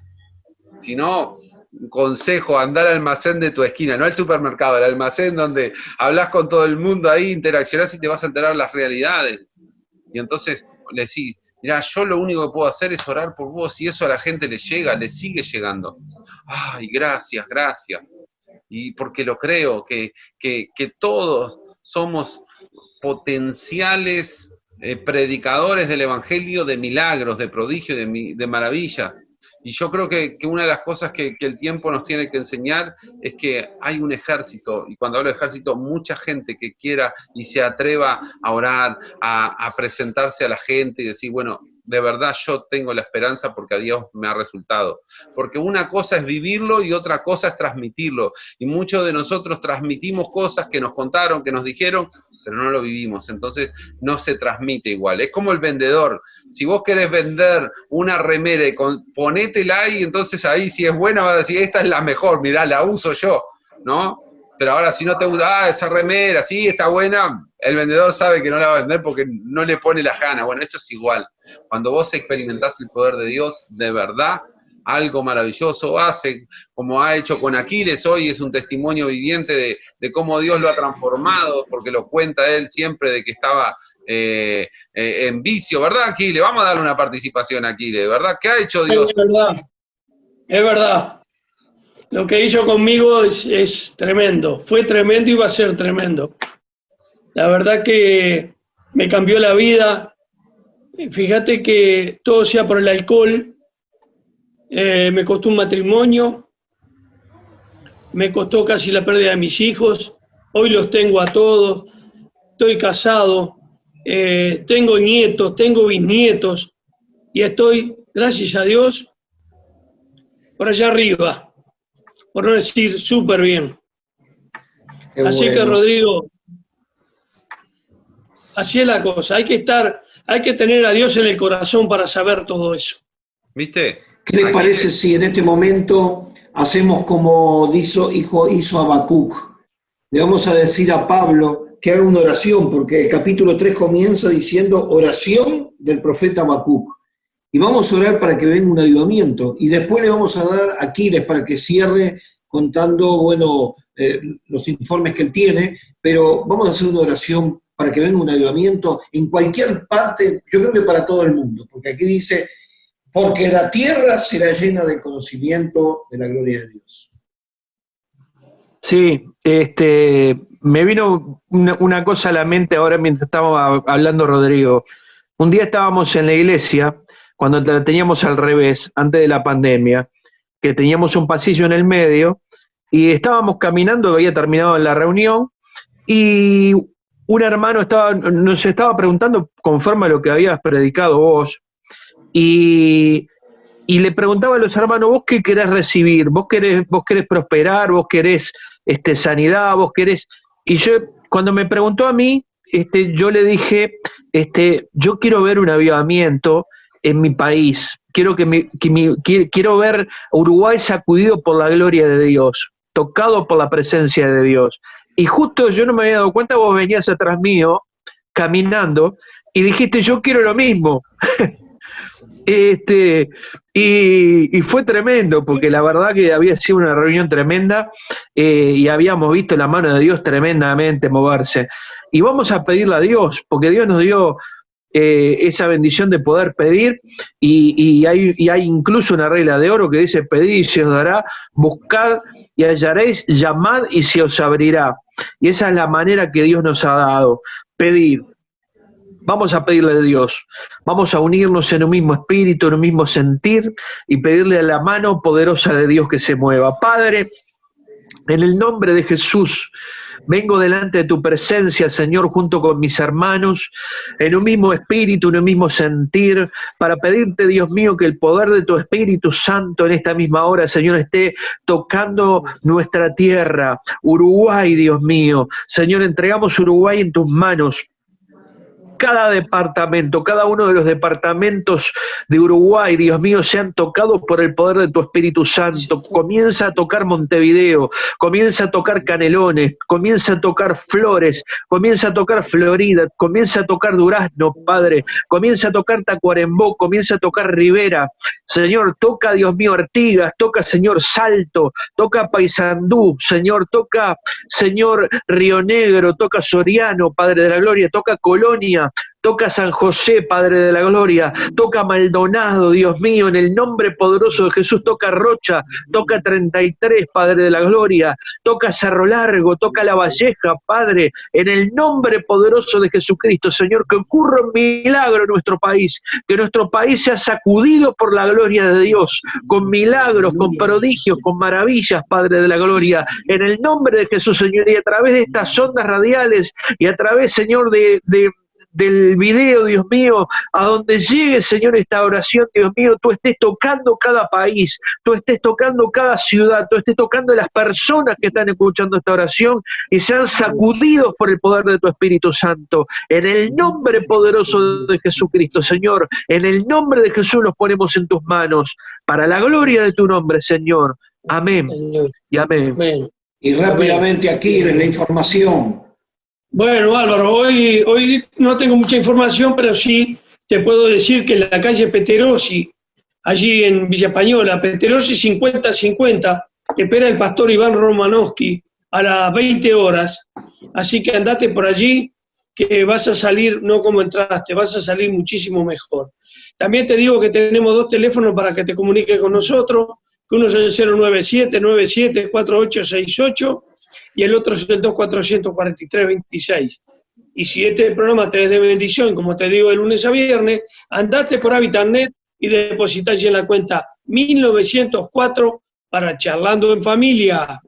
Si no, consejo, andar al almacén de tu esquina, no al supermercado, al almacén donde hablas con todo el mundo ahí, interaccionás y te vas a enterar las realidades. Y entonces le decís, mirá, yo lo único que puedo hacer es orar por vos, y eso a la gente le llega, le sigue llegando. Ay, gracias, gracias. Y porque lo creo, que todos somos potenciales predicadores del Evangelio, de milagros, de prodigios, de maravilla. Y yo creo que una de las cosas que el tiempo nos tiene que enseñar es que hay un ejército, y cuando hablo de ejército, mucha gente que quiera y se atreva a orar, a presentarse a la gente y decir, bueno, de verdad yo tengo la esperanza porque a Dios me ha resultado. Porque una cosa es vivirlo y otra cosa es transmitirlo. Y muchos de nosotros transmitimos cosas que nos contaron, que nos dijeron, pero no lo vivimos, entonces no se transmite igual. Es como el vendedor. Si vos querés vender una remera, ponétela y entonces ahí, si es buena, vas a decir, esta es la mejor, mirá, la uso yo, ¿no? Pero ahora si no te gusta, esa remera, sí, está buena, el vendedor sabe que no la va a vender porque no le pone las ganas. Bueno, esto es igual. Cuando vos experimentás el poder de Dios, de verdad, algo maravilloso hace, como ha hecho con Aquiles. Hoy es un testimonio viviente de cómo Dios lo ha transformado, porque lo cuenta él siempre de que estaba en vicio, ¿verdad, Aquiles? Vamos a darle una participación a Aquiles, ¿verdad? ¿Qué ha hecho Dios? Es verdad. Lo que hizo conmigo es tremendo, fue tremendo y va a ser tremendo. La verdad que me cambió la vida. Fíjate que todo sea por el alcohol. Me costó un matrimonio, me costó casi la pérdida de mis hijos. Hoy los tengo a todos, estoy casado, tengo nietos, tengo bisnietos, y estoy, gracias a Dios, por allá arriba, por no decir súper bien. Así que, Rodrigo, así es la cosa, hay que tener a Dios en el corazón para saber todo eso. ¿Viste? ¿Qué les parece si en este momento hacemos como hizo Habacuc? Le vamos a decir a Pablo que haga una oración, porque el capítulo 3 comienza diciendo oración del profeta Habacuc. Y vamos a orar para que venga un avivamiento. Y después le vamos a dar a Aquiles para que cierre contando, bueno, los informes que él tiene, pero vamos a hacer una oración para que venga un avivamiento en cualquier parte, yo creo que para todo el mundo, porque aquí dice, porque la tierra será llena del conocimiento de la gloria de Dios. Sí, me vino una cosa a la mente ahora mientras estábamos hablando, Rodrigo. Un día estábamos en la iglesia, cuando la teníamos al revés, antes de la pandemia, que teníamos un pasillo en el medio, y estábamos caminando, había terminado la reunión, y un hermano nos estaba preguntando conforme a lo que habías predicado vos, y le preguntaba a los hermanos, ¿vos qué querés recibir? ¿Vos querés prosperar? ¿Vos querés sanidad? ¿Vos querés...? Y yo, cuando me preguntó a mí, yo le dije, yo quiero ver un avivamiento en mi país, quiero ver a Uruguay sacudido por la gloria de Dios, tocado por la presencia de Dios. Y justo yo no me había dado cuenta, vos venías atrás mío, caminando, y dijiste, yo quiero lo mismo. Y fue tremendo, porque la verdad que había sido una reunión tremenda, y habíamos visto la mano de Dios tremendamente moverse. Y vamos a pedirle a Dios, porque Dios nos dio esa bendición de poder pedir, y hay incluso una regla de oro que dice: pedid y se os dará, buscad y hallaréis, llamad y se os abrirá. Y esa es la manera que Dios nos ha dado, pedir. Vamos a pedirle a Dios, vamos a unirnos en un mismo espíritu, en un mismo sentir, y pedirle a la mano poderosa de Dios que se mueva. Padre, en el nombre de Jesús, vengo delante de tu presencia, Señor, junto con mis hermanos, en un mismo espíritu, en un mismo sentir, para pedirte, Dios mío, que el poder de tu Espíritu Santo en esta misma hora, Señor, esté tocando nuestra tierra, Uruguay, Dios mío. Señor, entregamos Uruguay en tus manos. Cada departamento, cada uno de los departamentos de Uruguay, Dios mío, sean tocados por el poder de tu Espíritu Santo. Comienza a tocar Montevideo, comienza a tocar Canelones, comienza a tocar Flores, comienza a tocar Florida, comienza a tocar Durazno, Padre, comienza a tocar Tacuarembó, comienza a tocar Rivera. Señor, toca, Dios mío, Artigas, toca, Señor, Salto, toca Paysandú, Señor, toca, Señor, Río Negro, toca Soriano, Padre de la Gloria, toca Colonia, toca San José, Padre de la Gloria, toca Maldonado, Dios mío, en el nombre poderoso de Jesús, toca Rocha, toca 33, Padre de la Gloria, toca Cerro Largo, toca La Valleja, Padre, en el nombre poderoso de Jesucristo, Señor, que ocurra un milagro en nuestro país, que nuestro país sea sacudido por la gloria de Dios, con milagros, con prodigios, con maravillas, Padre de la Gloria, en el nombre de Jesús, Señor, y a través de estas ondas radiales, y a través, Señor, del video, Dios mío, a donde llegue, Señor, esta oración, Dios mío, tú estés tocando cada país, tú estés tocando cada ciudad, tú estés tocando a las personas que están escuchando esta oración y sean sacudidos por el poder de tu Espíritu Santo. En el nombre poderoso de Jesucristo, Señor, en el nombre de Jesús nos ponemos en tus manos, para la gloria de tu nombre, Señor. Amén. Y amén. Y rápidamente aquí la información. Bueno, Álvaro, hoy no tengo mucha información, pero sí te puedo decir que en la calle Peterosi, allí en Villa Española, Peterosi 50-50, te espera el pastor Iván Romanowski a las 20 horas. Así que andate por allí, que vas a salir, no como entraste, vas a salir muchísimo mejor. También te digo que tenemos 2 teléfonos para que te comuniques con nosotros, que uno es el 097-97-4868, y el otro es el 2443-26. Y si este programa te es de bendición, como te digo, de lunes a viernes, andate por HabitatNet y depositá allí en la cuenta 1904 para Charlando en Familia.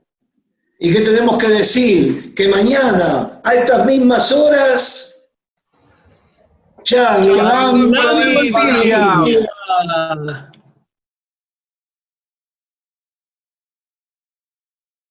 ¿Y qué tenemos que decir? Que mañana, a estas mismas horas, Charlando en Familia.